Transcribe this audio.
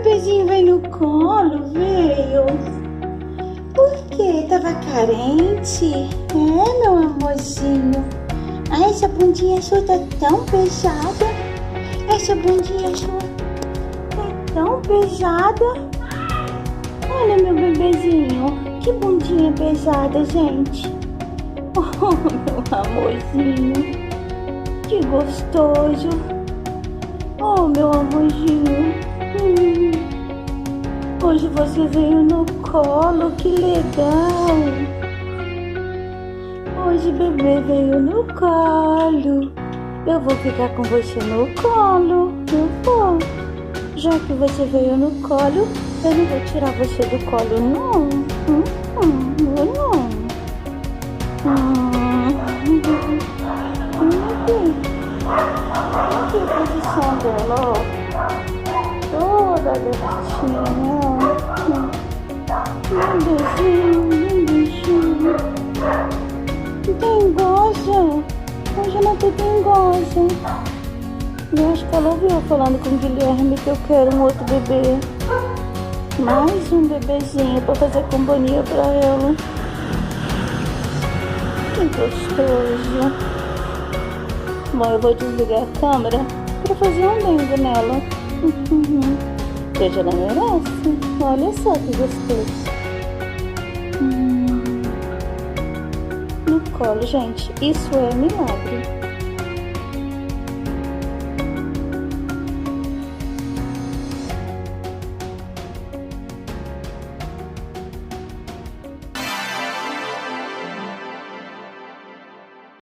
bebezinho veio no colo, veio. Por quê? Tava carente? É, meu amorzinho. Ai, essa bundinha sua tá tão pesada. Essa bundinha sua tá tão pesada. Olha, meu bebezinho. Que bundinha pesada, gente. Oh, meu amorzinho. Que gostoso. Oh, meu amorzinho. Hoje você veio no colo, que legal. Hoje bebê veio no colo. Eu vou ficar com você no colo. Eu vou. Já que você veio no colo, eu não vou tirar você do colo, não. Não. Aqui a posição dela, ó. Toda gatinha. Lindinho. Dengosa. Hoje ela tá dengosa. Eu acho que ela ouviu eu falando com o Guilherme que eu quero um outro bebê. Mais um bebezinho pra fazer companhia pra ela. Que gostoso. Bom, eu vou desligar a câmera pra fazer um dengo nela. Hoje ela merece. Olha só que gostoso. No colo, gente. Isso é milagre.